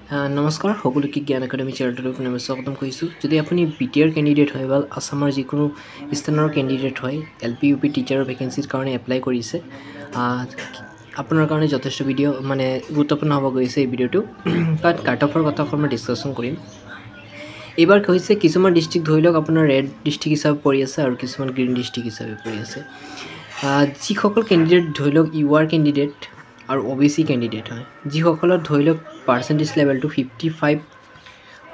নমস্কাৰ সকলোকে জ্ঞান একাডেমি চেনেলটোলৈ পুনৰ স্বাগতম কৰিছোঁ। যদি আপুনি বিটিআৰ কেণ্ডিডেট হয় বা আছামৰ যিকোনো স্থানৰ কেণ্ডিডেট হয়, LP UP টিচাৰৰ ভেকেঞ্চিৰ কাৰণে এপ্লাই কৰিছে, আপোনাৰ কাৰণে যথেষ্ট ভিডিঅ' মানে গুৰুত্বপূৰ্ণ হ'ব গৈছে এই ভিডিঅ'টো। কাৰণ কাট অফৰ কথা মই ডিছকাশ্যন কৰিম। এইবাৰ হৈছে কিছুমান ডিষ্ট্ৰিক্ট ধৰি লওক আপোনাৰ ৰেড ডিষ্ট্ৰিক্ট হিচাপে পৰি আছে আৰু কিছুমান গ্ৰীণ ডিষ্ট্ৰিক্ট হিচাপে পৰি আছে। যিসকল কেণ্ডিডেট ধৰি লওক UR কেণ্ডিডেট আৰু OBC কেণ্ডিডেট হয়, যিসকলৰ ধৰি লওক পাৰ্চেণ্টেজ লেভেলটো 55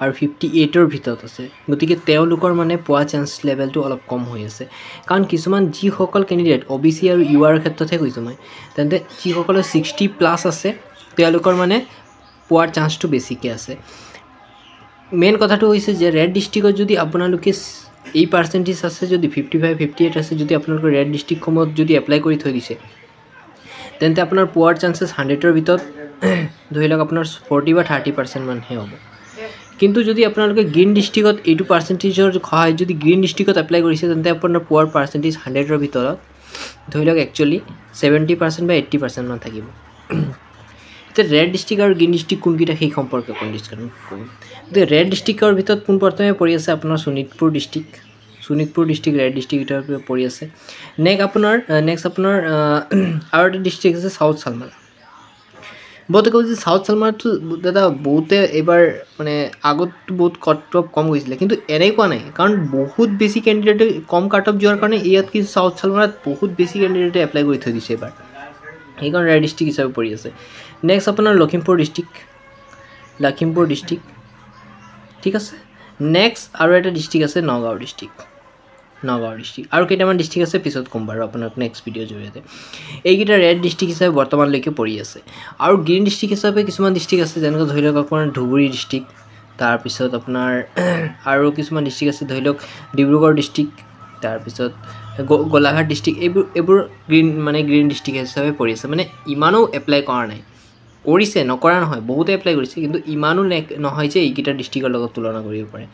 আৰু 58ৰ ভিতৰত আছে, গতিকে তেওঁলোকৰ মানে পোৱা চান্স লেভেলটো অলপ কম হৈ আছে। কাৰণ কিছুমান যিসকল কেণ্ডিডেট OBC আৰু UR ক্ষেত্ৰতহে কৈছোঁ মই, তেন্তে যিসকলৰ 60+ আছে তেওঁলোকৰ মানে পোৱাৰ চান্সটো বেছিকৈ আছে। মেইন কথাটো হৈছে যে ৰেড ডিষ্ট্ৰিক্টত যদি আপোনালোকে এই পাৰ্চেণ্টেজ আছে, যদি 55 58 আছে, যদি আপোনালোকৰ ৰেড ডিষ্ট্ৰিক্টসমূহত যদি এপ্লাই কৰি থৈ দিছে, তেন্তে আপোনাৰ পোৱাৰ চান্সেছ 100ৰ ভিতৰত ধৰি লওক আপোনাৰ 40 বা 30% মানহে হ'ব। কিন্তু যদি আপোনালোকে গ্ৰীণ ডিষ্ট্ৰিক্টত এইটো পাৰ্চেণ্টেজৰ সহায়ত যদি গ্ৰীণ ডিষ্ট্ৰিক্টত এপ্লাই কৰিছে, তেন্তে আপোনাৰ পোৱাৰ পাৰ্চেণ্টেজ 100ৰ ভিতৰত ধৰি লওক একচুৱেলি 70% বা 80% মান থাকিব। এতিয়া ৰেড ডিষ্ট্ৰিক্ট আৰু গ্ৰীণ ডিষ্ট্ৰিক্ট কোনকেইটা সেই সম্পৰ্কে অকণ ডিছকাশ্যন কৰিম। গতিকে ৰেড ডিষ্ট্ৰিক্টৰ ভিতৰত পোনপ্ৰথমে পৰি আছে আপোনাৰ শোণিতপুৰ ডিষ্ট্ৰিক্ট ৰেড ডিষ্ট্ৰিক্টৰ পৰি আছে। নেক্সট আপোনাৰ আৰু এটা ডিষ্ট্ৰিক্ট আছে চাউথ চালমাৰা। বহুতে কৈছে যে চাউথ চালমাৰাটো দাদা বহুতে এইবাৰ মানে আগত বহুত কাট অফ কম গৈছিলে, কিন্তু এনেকুৱা নাই, কাৰণ বহুত বেছি কেণ্ডিডেটে কম কাট অফ যোৱাৰ কাৰণে ইয়াত কি চাউথ চালমাৰাত বহুত বেছি কেণ্ডিডেটে এপ্লাই কৰি থৈ দিছে এইবাৰ, সেইকাৰণে ৰেড ডিষ্ট্ৰিক্ট হিচাপে পৰি আছে। নেক্সট আপোনাৰ লখিমপুৰ ডিষ্ট্ৰিক্ট ঠিক আছে। নেক্সট আৰু এটা ডিষ্ট্ৰিক্ট আছে নগাঁও ডিষ্ট্ৰিক্ট আৰু কেইটামান ডিষ্ট্ৰিক্ট আছে, পিছত ক'ম বাৰু আপোনাক নেক্সট ভিডিঅ'ৰ জৰিয়তে। এইকেইটা ৰেড ডিষ্ট্ৰিক্ট হিচাপে বৰ্তমানলৈকে পৰি আছে। আৰু গ্ৰীণ ডিষ্ট্ৰিক্ট হিচাপে কিছুমান ডিষ্ট্ৰিক্ট আছে, যেনেকৈ ধৰি লওক আপোনাৰ ধুবুৰী ডিষ্ট্ৰিক্ট, তাৰপিছত আপোনাৰ আৰু কিছুমান ডিষ্ট্ৰিক্ট আছে ধৰি লওক ডিব্ৰুগড় ডিষ্ট্ৰিক্ট, তাৰপিছত গোলাঘাট ডিষ্ট্ৰিক্ট, এইবোৰ গ্ৰীণ ডিষ্ট্ৰিক্ট হিচাপে পৰি আছে। মানে ইমানো এপ্লাই কৰা নাই, কৰিছে নকৰা নহয়, বহুতে এপ্লাই কৰিছে, কিন্তু ইমানো নহয় যে এইকেইটা ডিষ্ট্ৰিক্টৰ লগত তুলনা কৰিব পাৰে।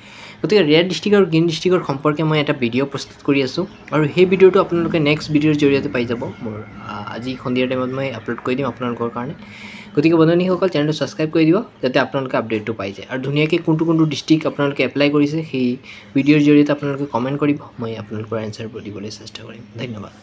গতিকে ৰেড ডিষ্ট্ৰিক্ট আৰু গ্ৰীণ ডিষ্ট্ৰিক্টৰ সম্পৰ্কে মই এটা ভিডিঅ' প্ৰস্তুত কৰি আছোঁ, আৰু সেই ভিডিঅ'টো আপোনালোকে নেক্সট ভিডিঅ'ৰ জৰিয়তে পাই যাব। মোৰ আজি সন্ধিয়াৰ টাইমত মই আপলোড কৰি দিম আপোনালোকৰ কাৰণে। গতিকে বন্ধুসকল, চেনেলটো ছাবস্ক্ৰাইব কৰি দিব, যাতে আপোনালোকে আপডেটটো পাই যায়। আৰু ধুনীয়াকৈ কোনটো ডিষ্ট্ৰিক্ট আপোনালোকে এপ্লাই কৰিছে সেই ভিডিঅ'ৰ জৰিয়তে আপোনালোকে কমেণ্ট কৰিব, মই আপোনালোকৰ এনচাৰবোৰ দিবলৈ চেষ্টা কৰিম। ধন্যবাদ।